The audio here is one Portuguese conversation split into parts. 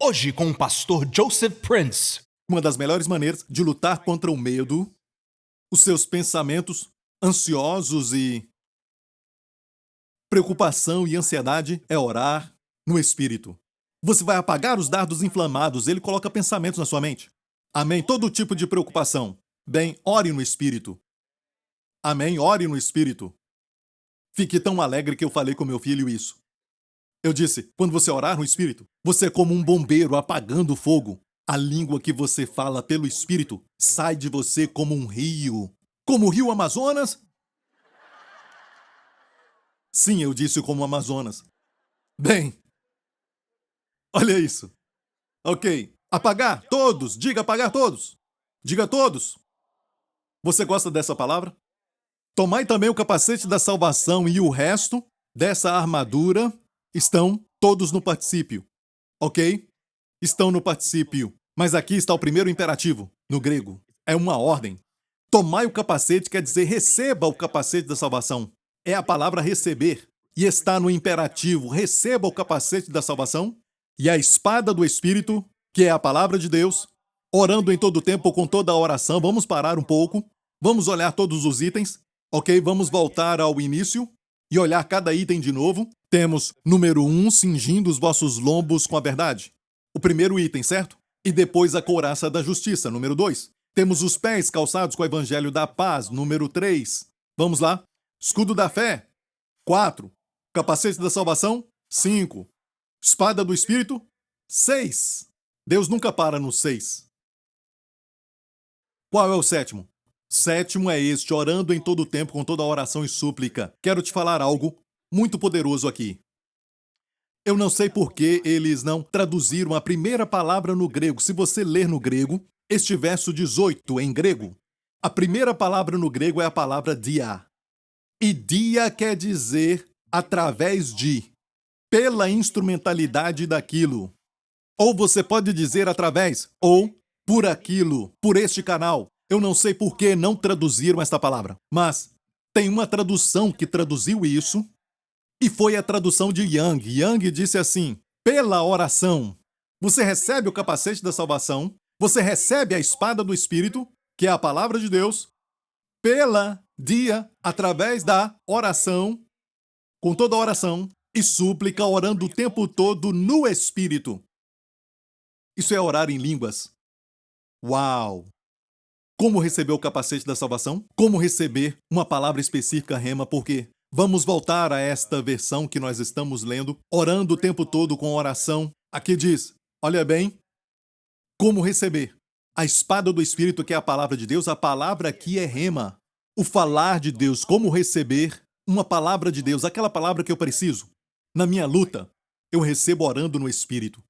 Hoje com o pastor Joseph Prince. Uma das melhores maneiras de lutar contra o medo, os seus pensamentos ansiosos e preocupação e ansiedade é orar no Espírito. Você vai apagar os dardos inflamados, ele coloca pensamentos na sua mente. Amém? Todo tipo de preocupação. Bem, ore no Espírito. Amém? Ore no Espírito. Fique tão alegre que eu falei com meu filho isso. Eu disse, quando você orar no Espírito, você é como um bombeiro apagando o fogo. A língua que você fala pelo Espírito sai de você como um rio. Como o rio Amazonas? Sim, eu disse como o Amazonas. Bem, olha isso. Ok. Apagar todos. Diga apagar todos. Diga todos. Você gosta dessa palavra? Tomai também o capacete da salvação e o resto dessa armadura estão todos no particípio. Ok? Estão no particípio. Mas aqui está o primeiro imperativo, no grego. É uma ordem. Tomai o capacete quer dizer receba o capacete da salvação. É a palavra receber. E está no imperativo. Receba o capacete da salvação e a espada do Espírito, que é a palavra de Deus, orando em todo o tempo com toda a oração. Vamos parar um pouco. Vamos olhar todos os itens. Ok? Vamos voltar ao início e olhar cada item de novo. Temos número 1, cingindo os vossos lombos com a verdade. O primeiro item, certo? E depois a couraça da justiça, número 2. Temos os pés calçados com o evangelho da paz, número 3. Vamos lá. Escudo da fé, 4. Capacete da salvação, 5. Espada do Espírito, 6. Deus nunca para no 6. Qual é o sétimo? Sétimo é este, orando em todo o tempo com toda a oração e súplica. Quero te falar algo muito poderoso aqui. Eu não sei por que eles não traduziram a primeira palavra no grego. Se você ler no grego, este verso 18 em grego, a primeira palavra no grego é a palavra dia. E dia quer dizer através de, pela instrumentalidade daquilo. Ou você pode dizer através, ou por aquilo, por este canal. Eu não sei por que não traduziram esta palavra, mas tem uma tradução que traduziu isso, e foi a tradução de Young. Young disse assim, pela oração. Você recebe o capacete da salvação, você recebe a espada do Espírito, que é a palavra de Deus, pela dia, através da oração, com toda a oração e súplica, orando o tempo todo no Espírito. Isso é orar em línguas. Uau! Como receber o capacete da salvação? Como receber uma palavra específica rema? Porque vamos voltar a esta versão que nós estamos lendo, orando o tempo todo com oração. Aqui diz, olha bem, como receber a espada do Espírito, que é a palavra de Deus. A palavra aqui é rema. O falar de Deus, como receber uma palavra de Deus, aquela palavra que eu preciso. Na minha luta, eu recebo orando no Espírito.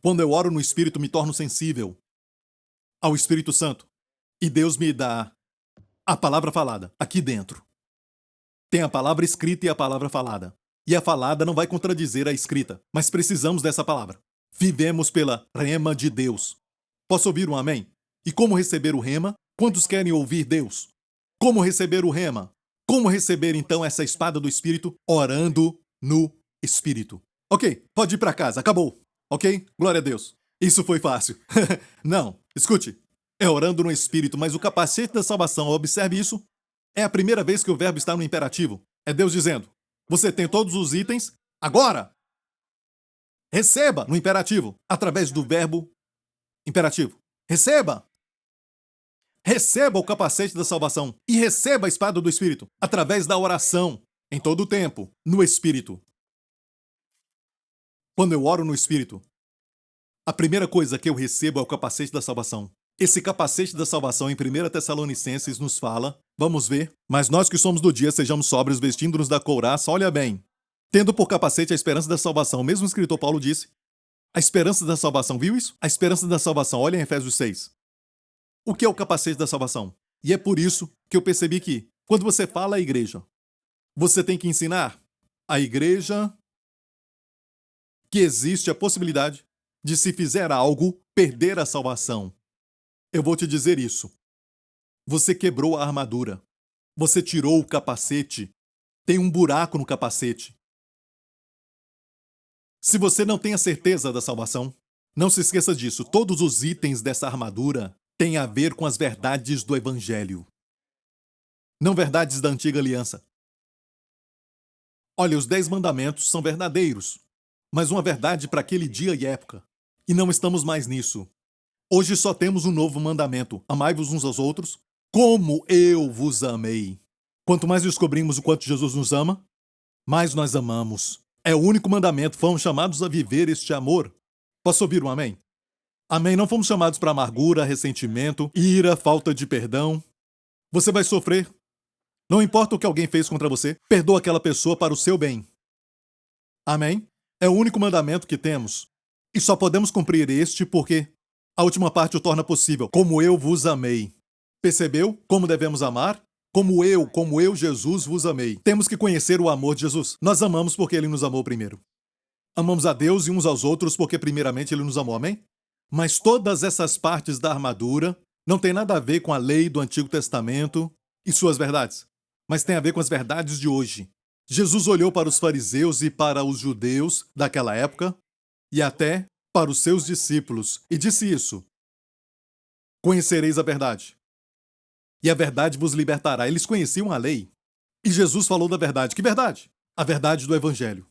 Quando eu oro no Espírito, me torno sensível ao Espírito Santo. E Deus me dá a palavra falada aqui dentro. Tem a palavra escrita e a palavra falada. E a falada não vai contradizer a escrita, mas precisamos dessa palavra. Vivemos pela rema de Deus. Posso ouvir um amém? E como receber o rema? Quantos querem ouvir Deus? Como receber o rema? Como receber então essa espada do Espírito? Orando no Espírito. Ok, pode ir para casa, acabou. Ok? Glória a Deus. Isso foi fácil. Não, escute. É orando no Espírito, mas o capacete da salvação, observe isso, é a primeira vez que o verbo está no imperativo. É Deus dizendo, você tem todos os itens, agora! Receba no imperativo, através do verbo imperativo. Receba! Receba o capacete da salvação e receba a espada do Espírito, através da oração, em todo o tempo, no Espírito. Quando eu oro no Espírito, a primeira coisa que eu recebo é o capacete da salvação. Esse capacete da salvação em 1 Tessalonicenses nos fala, vamos ver, mas nós que somos do dia sejamos sóbrios, vestindo-nos da couraça, olha bem, tendo por capacete a esperança da salvação. O mesmo escritor Paulo disse, a esperança da salvação, viu isso? A esperança da salvação, olha em Efésios 6. O que é o capacete da salvação? E é por isso que eu percebi que, quando você fala à igreja, você tem que ensinar à igreja que existe a possibilidade de, se fizer algo, perder a salvação. Eu vou te dizer isso. Você quebrou a armadura. Você tirou o capacete. Tem um buraco no capacete. Se você não tem a certeza da salvação, Não se esqueça disso. Todos os itens dessa armadura têm a ver com as verdades do Evangelho, não verdades da antiga aliança. Olha, os 10 mandamentos são verdadeiros, mas uma verdade para aquele dia e época. E não estamos mais nisso. Hoje só temos um novo mandamento: amai-vos uns aos outros, como eu vos amei. Quanto mais descobrimos o quanto Jesus nos ama, mais nós amamos. É o único mandamento. Fomos chamados a viver este amor. Posso ouvir um amém? Amém. Não fomos chamados para amargura, ressentimento, ira, falta de perdão. Você vai sofrer. Não importa o que alguém fez contra você, perdoa aquela pessoa para o seu bem. Amém? É o único mandamento que temos. E só podemos cumprir este porque a última parte o torna possível. Como eu vos amei. Percebeu como devemos amar? Como eu, Jesus, vos amei. Temos que conhecer o amor de Jesus. Nós amamos porque ele nos amou primeiro. Amamos a Deus e uns aos outros porque primeiramente ele nos amou. Amém? Mas todas essas partes da armadura não tem nada a ver com a lei do Antigo Testamento e suas verdades, mas tem a ver com as verdades de hoje. Jesus olhou para os fariseus e para os judeus daquela época e até para os seus discípulos e disse isso: conhecereis a verdade, e a verdade vos libertará. Eles conheciam a lei. E Jesus falou da verdade. Que verdade? A verdade do Evangelho.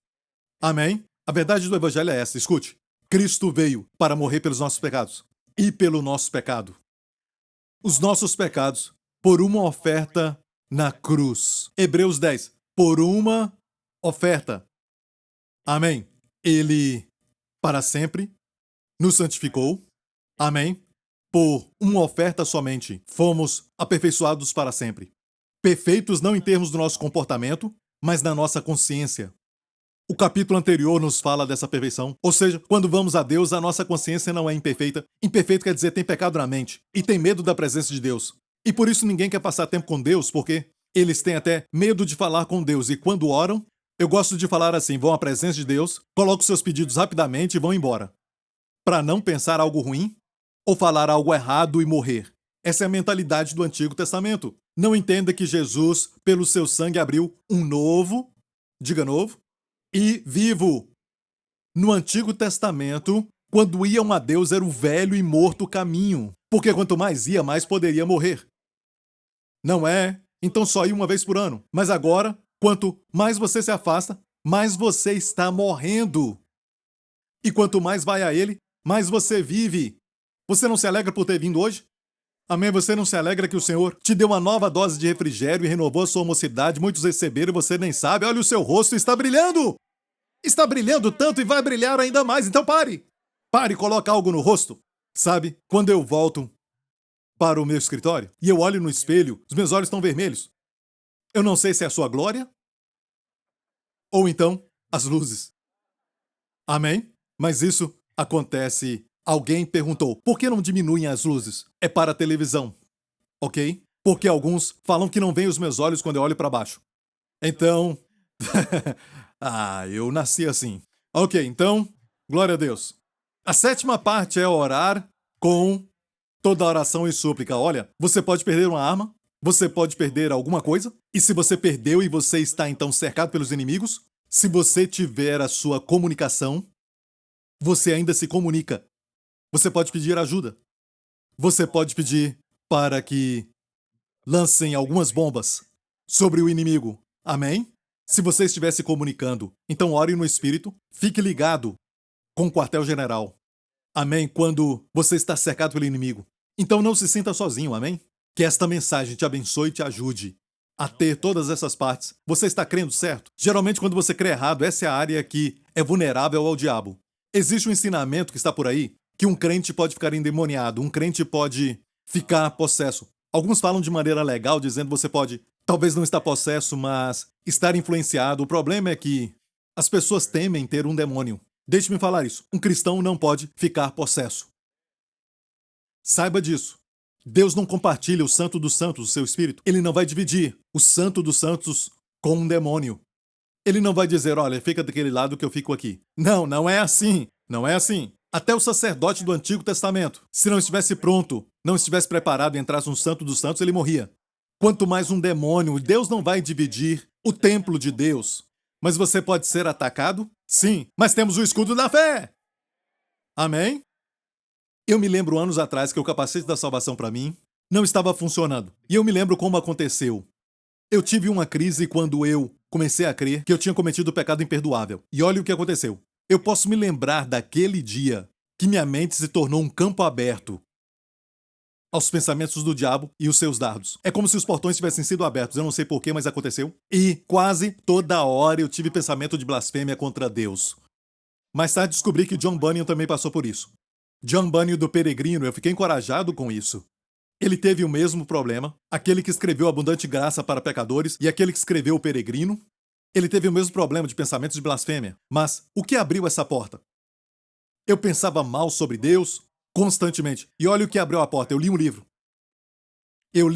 Amém? A verdade do Evangelho é essa. Escute. Cristo veio para morrer pelos nossos pecados. E pelo nosso pecado. Os nossos pecados por uma oferta na cruz. Hebreus 10. Por uma oferta. Amém? Ele, para sempre, nos santificou. Amém? Por uma oferta somente, fomos aperfeiçoados para sempre. Perfeitos não em termos do nosso comportamento, mas na nossa consciência. O capítulo anterior nos fala dessa perfeição. Ou seja, quando vamos a Deus, a nossa consciência não é imperfeita. Imperfeito quer dizer tem pecado na mente e tem medo da presença de Deus. E por isso ninguém quer passar tempo com Deus, porque eles têm até medo de falar com Deus. E quando oram, eu gosto de falar assim: vão à presença de Deus, colocam seus pedidos rapidamente e vão embora. Para não pensar algo ruim ou falar algo errado e morrer. Essa é a mentalidade do Antigo Testamento. Não entenda que Jesus, pelo seu sangue, abriu um novo, diga novo, e vivo. No Antigo Testamento, quando iam a Deus, era o velho e morto caminho, porque quanto mais ia, mais poderia morrer. Não é? Então só ia uma vez por ano. Mas agora, quanto mais você se afasta, mais você está morrendo. E quanto mais vai a Ele, mais você vive. Você não se alegra por ter vindo hoje? Amém? Você não se alegra que o Senhor te deu uma nova dose de refrigério e renovou a sua mocidade? Muitos receberam e você nem sabe. Olha, o seu rosto está brilhando! Está brilhando tanto e vai brilhar ainda mais. Então pare! Pare e coloque algo no rosto. Sabe, quando eu volto para o meu escritório e eu olho no espelho, os meus olhos estão vermelhos. Eu não sei se é a sua glória ou então as luzes. Amém? Mas isso acontece. Alguém perguntou, por que não diminuem as luzes? É para a televisão, ok? Porque alguns falam que não veem os meus olhos quando eu olho para baixo. Então, eu nasci assim. Ok, então, glória a Deus. A 7ª parte é orar com toda oração e súplica. Olha, você pode perder uma arma, você pode perder alguma coisa, e se você perdeu e você está então cercado pelos inimigos, se você tiver a sua comunicação, você ainda se comunica. Você pode pedir ajuda. Você pode pedir para que lancem algumas bombas sobre o inimigo. Amém? Se você estiver se comunicando, então ore no Espírito, fique ligado com o quartel-general. Amém? Quando você está cercado pelo inimigo. Então não se sinta sozinho, amém? Que esta mensagem te abençoe e te ajude a ter todas essas partes. Você está crendo certo? Geralmente quando você crê errado, essa é a área que é vulnerável ao diabo. Existe um ensinamento que está por aí que um crente pode ficar endemoniado, um crente pode ficar possesso. Alguns falam de maneira legal, dizendo que você pode, talvez não estar possesso, mas estar influenciado. O problema é que as pessoas temem ter um demônio. Deixe-me falar isso. Um cristão não pode ficar possesso. Saiba disso. Deus não compartilha o santo dos santos, o seu espírito. Ele não vai dividir o santo dos santos com um demônio. Ele não vai dizer, olha, fica daquele lado que eu fico aqui. Não, não é assim. Não é assim. Até o sacerdote do Antigo Testamento, se não estivesse pronto, não estivesse preparado e entrasse um santo dos santos, ele morria. Quanto mais um demônio, Deus não vai dividir o templo de Deus. Mas você pode ser atacado? Sim, mas temos o escudo da fé. Amém? Eu me lembro anos atrás que o capacete da salvação para mim não estava funcionando. E eu me lembro como aconteceu. Eu tive uma crise quando eu comecei a crer que eu tinha cometido o pecado imperdoável. E olha o que aconteceu. Eu posso me lembrar daquele dia que minha mente se tornou um campo aberto aos pensamentos do diabo e os seus dardos. É como se os portões tivessem sido abertos, eu não sei porquê, mas aconteceu. E quase toda hora eu tive pensamento de blasfêmia contra Deus. Mais tarde descobri que John Bunyan também passou por isso. John Bunyan do Peregrino, eu fiquei encorajado com isso. Ele teve o mesmo problema, aquele que escreveu Abundante Graça para Pecadores e aquele que escreveu O Peregrino. Ele teve o mesmo problema de pensamentos de blasfêmia. Mas o que abriu essa porta? Eu pensava mal sobre Deus constantemente. E olha o que abriu a porta. Eu li um livro. Eu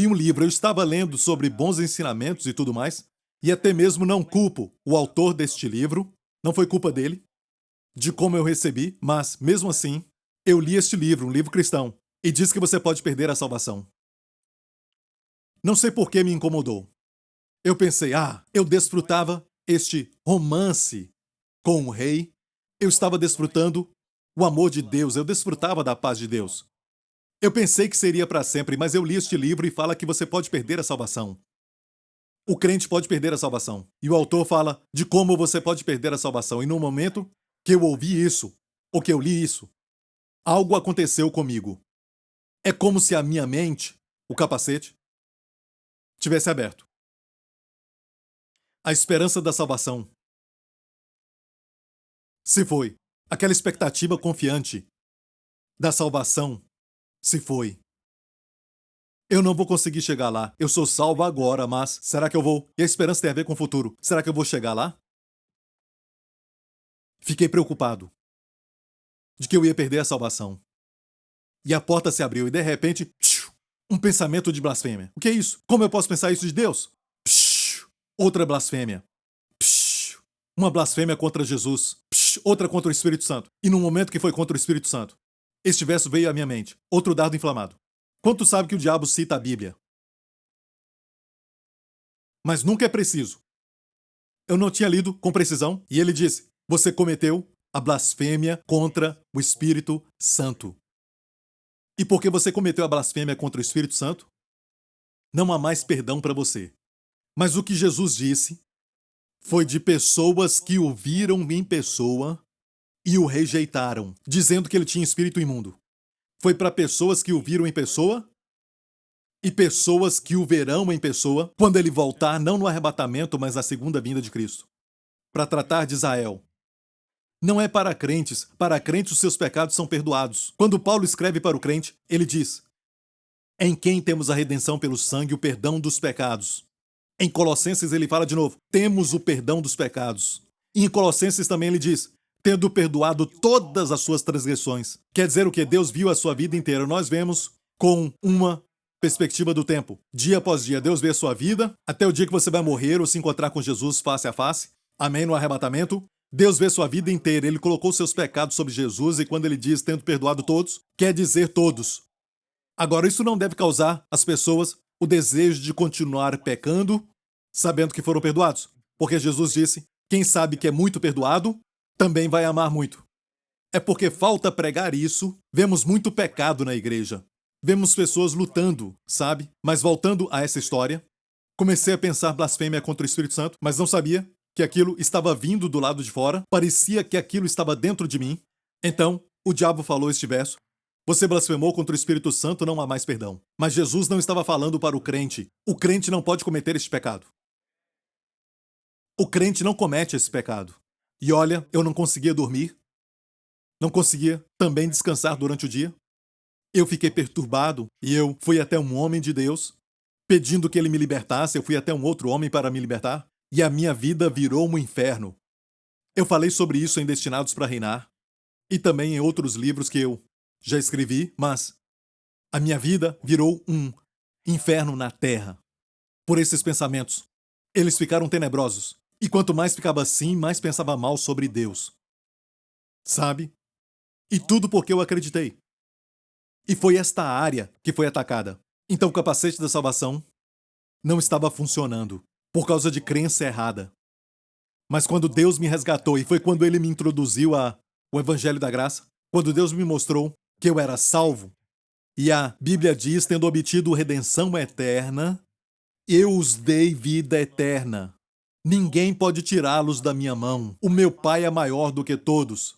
estava lendo sobre bons ensinamentos e tudo mais. E até mesmo não culpo o autor deste livro. Não foi culpa dele, de como eu recebi. Mas, mesmo assim, eu li este livro, um livro cristão. E diz que você pode perder a salvação. Não sei por que me incomodou. Eu pensei, eu desfrutava este romance com o rei. Eu estava desfrutando o amor de Deus, eu desfrutava da paz de Deus. Eu pensei que seria para sempre, mas eu li este livro e fala que você pode perder a salvação. O crente pode perder a salvação. E o autor fala de como você pode perder a salvação. E no momento que eu ouvi isso, ou que eu li isso, algo aconteceu comigo. É como se a minha mente, o capacete, tivesse aberto. A esperança da salvação se foi. Aquela expectativa confiante da salvação se foi. Eu não vou conseguir chegar lá. Eu sou salvo agora, mas será que eu vou? E a esperança tem a ver com o futuro. Será que eu vou chegar lá? Fiquei preocupado de que eu ia perder a salvação. E a porta se abriu e de repente, um pensamento de blasfêmia. O que é isso? Como eu posso pensar isso de Deus? Outra blasfêmia. Uma blasfêmia contra Jesus. Outra contra o Espírito Santo. E no momento que foi contra o Espírito Santo, este verso veio à minha mente. Outro dardo inflamado. Quanto sabe que o diabo cita a Bíblia? Mas nunca é preciso. Eu não tinha lido com precisão e ele disse: você cometeu a blasfêmia contra o Espírito Santo. E porque você cometeu a blasfêmia contra o Espírito Santo, não há mais perdão para você. Mas o que Jesus disse foi de pessoas que o viram em pessoa e o rejeitaram, dizendo que ele tinha espírito imundo. Foi para pessoas que o viram em pessoa e pessoas que o verão em pessoa quando ele voltar, não no arrebatamento, mas na segunda vinda de Cristo, para tratar de Israel. Não é para crentes os seus pecados são perdoados. Quando Paulo escreve para o crente, ele diz: em quem temos a redenção pelo sangue, o perdão dos pecados. Em Colossenses ele fala de novo: temos o perdão dos pecados. E em Colossenses também ele diz: tendo perdoado todas as suas transgressões. Quer dizer o que? Deus viu a sua vida inteira. Nós vemos com uma perspectiva do tempo. Dia após dia, Deus vê a sua vida, até o dia que você vai morrer ou se encontrar com Jesus face a face. Amém, no arrebatamento. Deus vê sua vida inteira. Ele colocou seus pecados sobre Jesus e quando ele diz tendo perdoado todos, quer dizer todos. Agora, isso não deve causar às pessoas o desejo de continuar pecando, sabendo que foram perdoados. Porque Jesus disse: quem sabe que é muito perdoado, também vai amar muito. É porque falta pregar isso, vemos muito pecado na igreja. Vemos pessoas lutando, sabe? Mas voltando a essa história, comecei a pensar blasfêmia contra o Espírito Santo, mas não sabia que aquilo estava vindo do lado de fora, parecia que aquilo estava dentro de mim. Então, o diabo falou este verso: você blasfemou contra o Espírito Santo, não há mais perdão. Mas Jesus não estava falando para o crente. O crente não pode cometer este pecado. O crente não comete esse pecado. E olha, eu não conseguia dormir. Não conseguia também descansar durante o dia. Eu fiquei perturbado e eu fui até um homem de Deus, pedindo que ele me libertasse. Eu fui até um outro homem para me libertar. E a minha vida virou um inferno. Eu falei sobre isso em Destinados para Reinar e também em outros livros que eu já escrevi, mas a minha vida virou um inferno na terra. Por esses pensamentos. Eles ficaram tenebrosos. E quanto mais ficava assim, mais pensava mal sobre Deus. Sabe? E tudo porque eu acreditei. E foi esta área que foi atacada. Então o capacete da salvação não estava funcionando por causa de crença errada. Mas quando Deus me resgatou, e foi quando ele me introduziu ao Evangelho da Graça, quando Deus me mostrou que eu era salvo. E a Bíblia diz, tendo obtido redenção eterna, eu os dei vida eterna. Ninguém pode tirá-los da minha mão. O meu Pai é maior do que todos.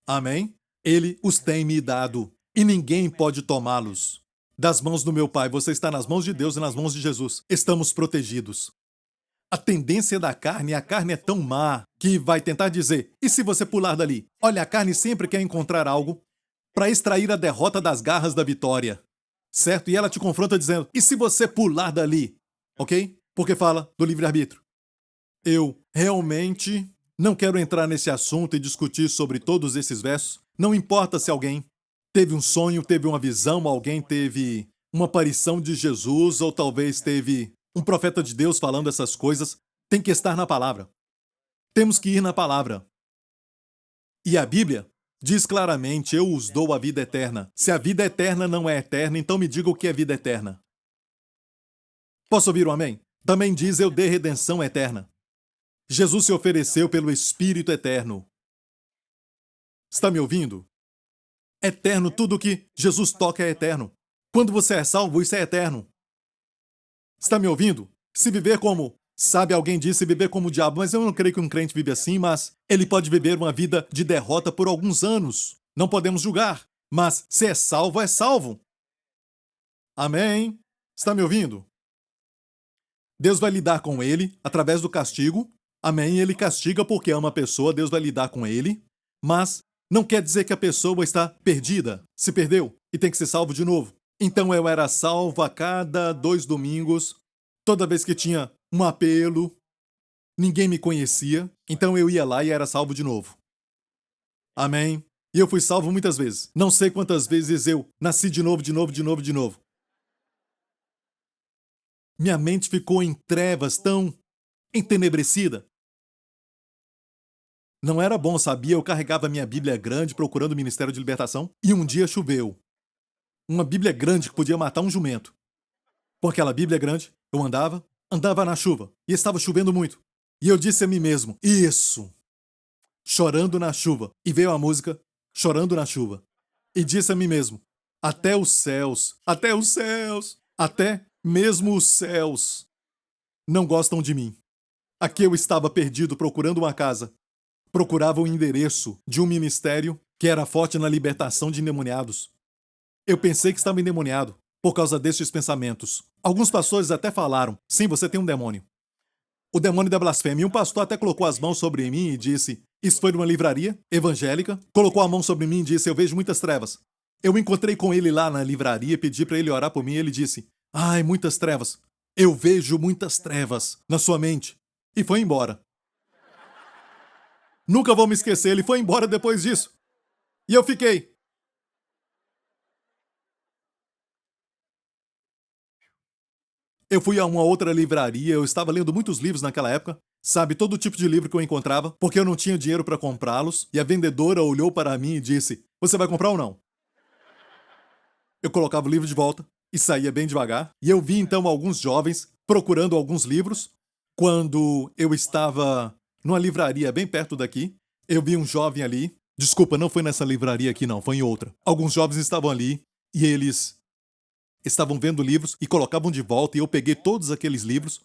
Amém? Ele os tem me dado, e ninguém pode tomá-los. Das mãos do meu Pai, você está nas mãos de Deus e nas mãos de Jesus. Estamos protegidos. A tendência da carne, a carne é tão má que vai tentar dizer, e se você pular dali? Olha, a carne sempre quer encontrar algo para extrair a derrota das garras da vitória. Certo? E ela te confronta dizendo, e se você pular dali? Ok? Porque fala do livre-arbítrio. Eu realmente não quero entrar nesse assunto e discutir sobre todos esses versos. Não importa se alguém teve um sonho, teve uma visão, alguém teve uma aparição de Jesus, ou talvez teve um profeta de Deus falando essas coisas. Tem que estar na palavra. Temos que ir na palavra. E a Bíblia diz claramente, eu os dou a vida eterna. Se a vida eterna não é eterna, então me diga o que é vida eterna. Posso ouvir um amém? Também diz, eu dei redenção eterna. Jesus se ofereceu pelo Espírito eterno. Está me ouvindo? Eterno, tudo que Jesus toca é eterno. Quando você é salvo, isso é eterno. Está me ouvindo? Se viver como... Sabe, alguém disse viver como o diabo, mas eu não creio que um crente vive assim, mas ele pode viver uma vida de derrota por alguns anos. Não podemos julgar. Mas se é salvo, é salvo. Amém? Está me ouvindo? Deus vai lidar com ele através do castigo. Amém? Ele castiga porque ama a pessoa, Deus vai lidar com ele. Mas não quer dizer que a pessoa está perdida, se perdeu e tem que ser salvo de novo. Então eu era salvo a cada 2 domingos, toda vez que tinha um apelo, ninguém me conhecia, então eu ia lá e era salvo de novo. Amém? E eu fui salvo muitas vezes. Não sei quantas vezes eu nasci de novo, de novo, de novo, de novo. Minha mente ficou em trevas, tão entenebrecida. Não era bom, sabia? Eu carregava minha Bíblia grande procurando o Ministério de Libertação e um dia choveu. Uma Bíblia grande que podia matar um jumento. Com aquela Bíblia grande, eu andava na chuva e estava chovendo muito. E eu disse a mim mesmo, isso! Chorando na chuva. E veio a música, Chorando na Chuva. E disse a mim mesmo, até os céus, até mesmo os céus não gostam de mim. Aqui eu estava perdido procurando uma casa. Procurava o endereço de um ministério que era forte na libertação de endemoniados. Eu pensei que estava endemoniado por causa destes pensamentos. Alguns pastores até falaram, sim, você tem um demônio. O demônio da blasfêmia. E um pastor até colocou as mãos sobre mim e disse, isso foi numa livraria evangélica, colocou a mão sobre mim e disse, eu vejo muitas trevas. Eu encontrei com ele lá na livraria, pedi para ele orar por mim e ele disse, ai, muitas trevas. Eu vejo muitas trevas na sua mente. E foi embora. Nunca vou me esquecer, ele foi embora depois disso. E eu fiquei. Eu fui a uma outra livraria, eu estava lendo muitos livros naquela época, sabe, todo tipo de livro que eu encontrava, porque eu não tinha dinheiro para comprá-los, e a vendedora olhou para mim e disse, você vai comprar ou não? Eu colocava o livro de volta e saía bem devagar, e eu vi então alguns jovens procurando alguns livros. Quando eu estava numa livraria bem perto daqui, eu vi um jovem ali, desculpa, não foi nessa livraria aqui não, foi em outra. Alguns jovens estavam ali, e eles estavam vendo livros e colocavam de volta, e eu peguei todos aqueles livros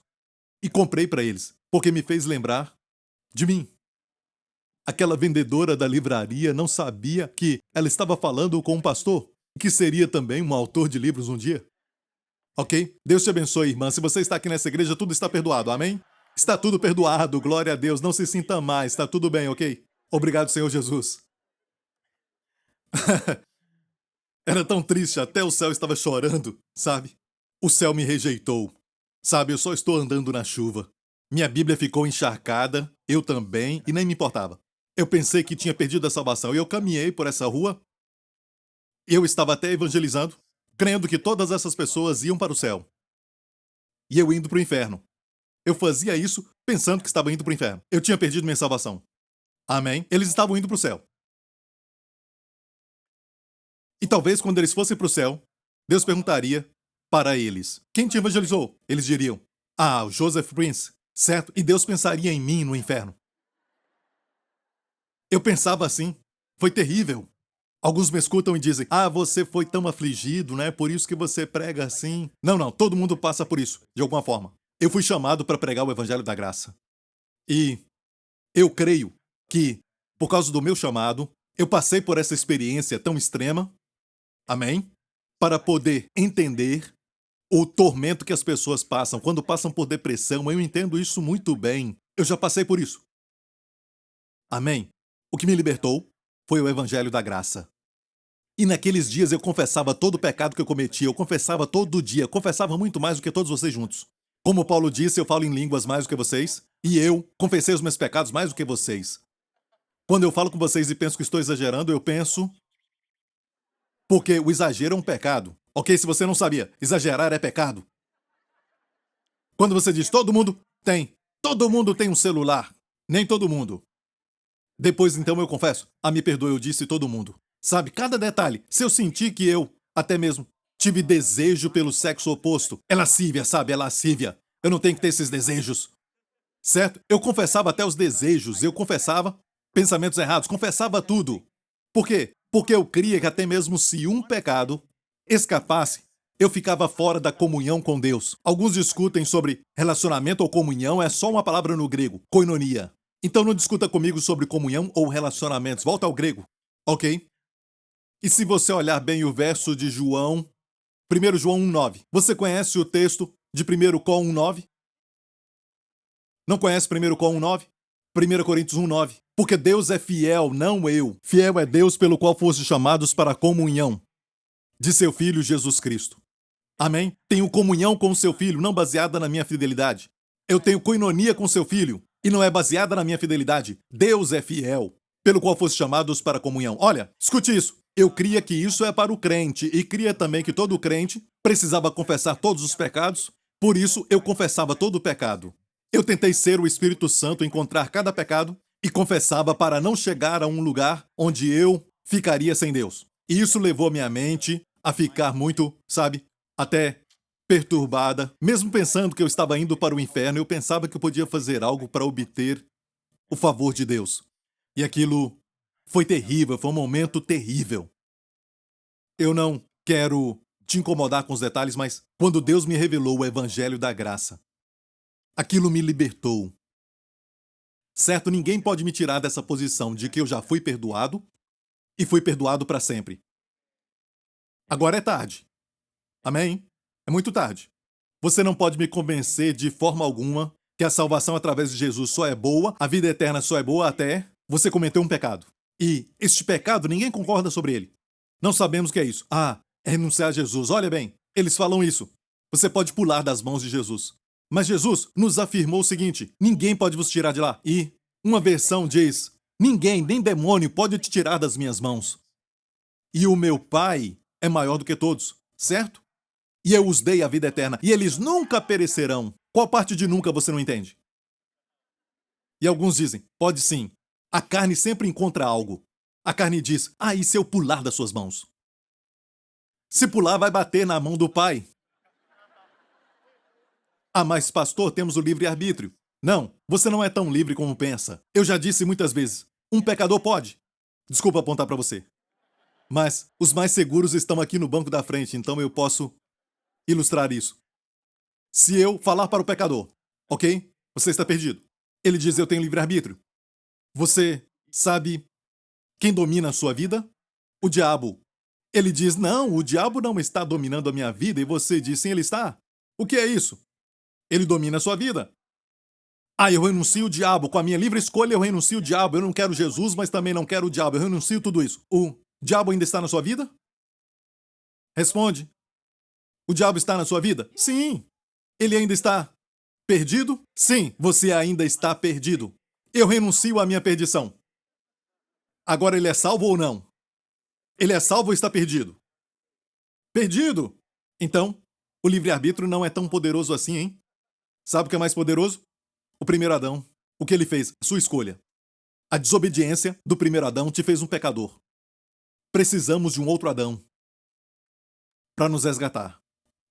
e comprei para eles, porque me fez lembrar de mim. Aquela vendedora da livraria não sabia que ela estava falando com um pastor, que seria também um autor de livros um dia. Ok? Deus te abençoe, irmã. Se você está aqui nessa igreja, tudo está perdoado, amém? Está tudo perdoado, glória a Deus. Não se sinta mais, está tudo bem, ok? Obrigado, Senhor Jesus. Era tão triste, até o céu estava chorando, sabe? O céu me rejeitou. Sabe, eu só estou andando na chuva. Minha Bíblia ficou encharcada, eu também, e nem me importava. Eu pensei que tinha perdido a salvação e eu caminhei por essa rua. Eu estava até evangelizando, crendo que todas essas pessoas iam para o céu. E eu indo para o inferno. Eu fazia isso pensando que estava indo para o inferno. Eu tinha perdido minha salvação. Amém? Eles estavam indo para o céu. E talvez quando eles fossem para o céu, Deus perguntaria para eles, quem te evangelizou? Eles diriam, o Joseph Prince, certo? E Deus pensaria em mim no inferno. Eu pensava assim, foi terrível. Alguns me escutam e dizem: "Ah, você foi tão afligido, né? Por isso que você prega assim." Não, não, todo mundo passa por isso, de alguma forma. Eu fui chamado para pregar o evangelho da graça. E eu creio que, por causa do meu chamado, eu passei por essa experiência tão extrema, amém? Para poder entender o tormento que as pessoas passam quando passam por depressão. Eu entendo isso muito bem. Eu já passei por isso. Amém? O que me libertou foi o evangelho da graça. E naqueles dias eu confessava todo o pecado que eu cometia, eu confessava todo dia, confessava muito mais do que todos vocês juntos. Como Paulo disse, eu falo em línguas mais do que vocês, e eu confessei os meus pecados mais do que vocês. Quando eu falo com vocês e penso que estou exagerando, eu penso porque o exagero é um pecado. Ok, se você não sabia, exagerar é pecado. Quando você diz todo mundo tem um celular. Nem todo mundo. Depois então eu confesso, me perdoe, eu disse todo mundo. Sabe, cada detalhe, se eu sentir que eu, até mesmo, tive desejo pelo sexo oposto, é lascívia, sabe, é lascívia. Eu não tenho que ter esses desejos. Certo? Eu confessava até os desejos, eu confessava pensamentos errados, confessava tudo. Por quê? Porque eu cria que até mesmo se um pecado escapasse, eu ficava fora da comunhão com Deus. Alguns discutem sobre relacionamento ou comunhão, é só uma palavra no grego, koinonia. Então não discuta comigo sobre comunhão ou relacionamentos, volta ao grego, ok? E se você olhar bem o verso de João, 1 João 1,9, você conhece o texto de 1 Com 1,9? Não conhece 1 Com 1,9? 1 Coríntios 1,9. Porque Deus é fiel, não eu. Fiel é Deus pelo qual foste chamados para a comunhão de seu Filho Jesus Cristo. Amém? Tenho comunhão com o seu Filho, não baseada na minha fidelidade. Eu tenho coinonia com seu Filho, e não é baseada na minha fidelidade. Deus é fiel, pelo qual foste chamados para a comunhão. Olha, escute isso. Eu cria que isso é para o crente, e cria também que todo crente precisava confessar todos os pecados, por isso eu confessava todo o pecado. Eu tentei ser o Espírito Santo, encontrar cada pecado, e confessava para não chegar a um lugar onde eu ficaria sem Deus. E isso levou minha mente a ficar muito, sabe, até perturbada. Mesmo pensando que eu estava indo para o inferno, eu pensava que eu podia fazer algo para obter o favor de Deus. E aquilo foi terrível, foi um momento terrível. Eu não quero te incomodar com os detalhes, mas quando Deus me revelou o evangelho da graça, aquilo me libertou. Certo, ninguém pode me tirar dessa posição de que eu já fui perdoado e fui perdoado para sempre. Agora é tarde. Amém? É muito tarde. Você não pode me convencer de forma alguma que a salvação através de Jesus só é boa, a vida eterna só é boa até você cometer um pecado. E este pecado, ninguém concorda sobre ele. Não sabemos o que é isso. É renunciar a Jesus. Olha bem, eles falam isso. Você pode pular das mãos de Jesus. Mas Jesus nos afirmou o seguinte: ninguém pode vos tirar de lá. E uma versão diz: ninguém, nem demônio, pode te tirar das minhas mãos. E o meu Pai é maior do que todos, certo? E eu os dei a vida eterna, e eles nunca perecerão. Qual parte de nunca você não entende? E alguns dizem: pode sim. A carne sempre encontra algo. A carne diz: e se eu pular das suas mãos? Se pular, vai bater na mão do Pai. Mas pastor, temos o livre-arbítrio. Não, você não é tão livre como pensa. Eu já disse muitas vezes, um pecador pode. Desculpa apontar para você. Mas os mais seguros estão aqui no banco da frente, então eu posso ilustrar isso. Se eu falar para o pecador, ok? Você está perdido. Ele diz: eu tenho livre-arbítrio. Você sabe quem domina a sua vida? O diabo. Ele diz: não, o diabo não está dominando a minha vida. E você diz: sim, ele está. O que é isso? Ele domina a sua vida. Eu renuncio o diabo. Com a minha livre escolha, eu renuncio o diabo. Eu não quero Jesus, mas também não quero o diabo. Eu renuncio tudo isso. O diabo ainda está na sua vida? Responde. O diabo está na sua vida? Sim. Ele ainda está perdido? Sim, você ainda está perdido. Eu renuncio à minha perdição. Agora ele é salvo ou não? Ele é salvo ou está perdido? Perdido! Então, o livre-arbítrio não é tão poderoso assim, hein? Sabe o que é mais poderoso? O primeiro Adão. O que ele fez? Sua escolha. A desobediência do primeiro Adão te fez um pecador. Precisamos de um outro Adão para nos resgatar.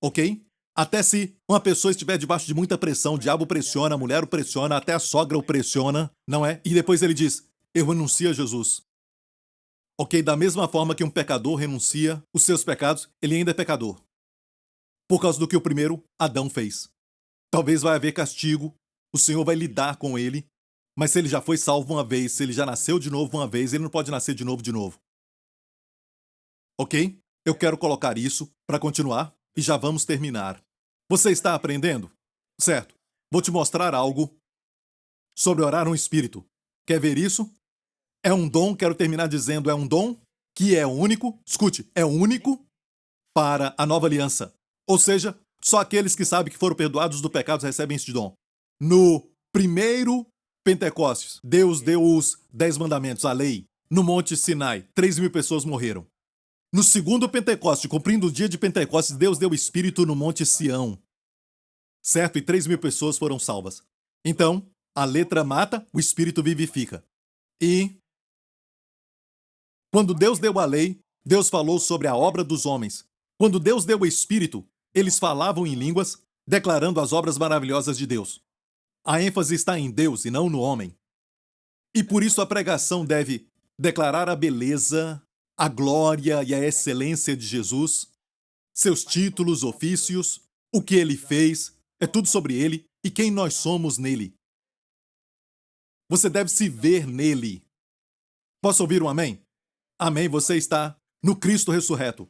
Ok? Até se uma pessoa estiver debaixo de muita pressão, o diabo pressiona, a mulher o pressiona, até a sogra o pressiona, não é? E depois ele diz: eu renuncio a Jesus. Ok, da mesma forma que um pecador renuncia os seus pecados, ele ainda é pecador. Por causa do que o primeiro Adão fez. Talvez vai haver castigo, o Senhor vai lidar com ele, mas se ele já foi salvo uma vez, se ele já nasceu de novo uma vez, ele não pode nascer de novo. Ok? Eu quero colocar isso para continuar e já vamos terminar. Você está aprendendo? Certo. Vou te mostrar algo sobre orar no Espírito. Quer ver isso? É um dom, quero terminar dizendo, é um dom que é único, escute, é único para a nova aliança. Ou seja, só aqueles que sabem que foram perdoados do pecado recebem este dom. No primeiro Pentecostes, Deus deu os 10 mandamentos, a lei, no Monte Sinai. 3.000 pessoas morreram. No segundo Pentecoste, cumprindo o dia de Pentecostes, Deus deu o Espírito no Monte Sião. Certo? E 3.000 pessoas foram salvas. Então, a letra mata, o Espírito vivifica. E quando Deus deu a lei, Deus falou sobre a obra dos homens. Quando Deus deu o Espírito, eles falavam em línguas, declarando as obras maravilhosas de Deus. A ênfase está em Deus e não no homem. E por isso a pregação deve declarar a beleza, a glória e a excelência de Jesus, seus títulos, ofícios, o que ele fez, é tudo sobre ele e quem nós somos nele. Você deve se ver nele. Posso ouvir um amém? Amém, você está no Cristo ressurreto.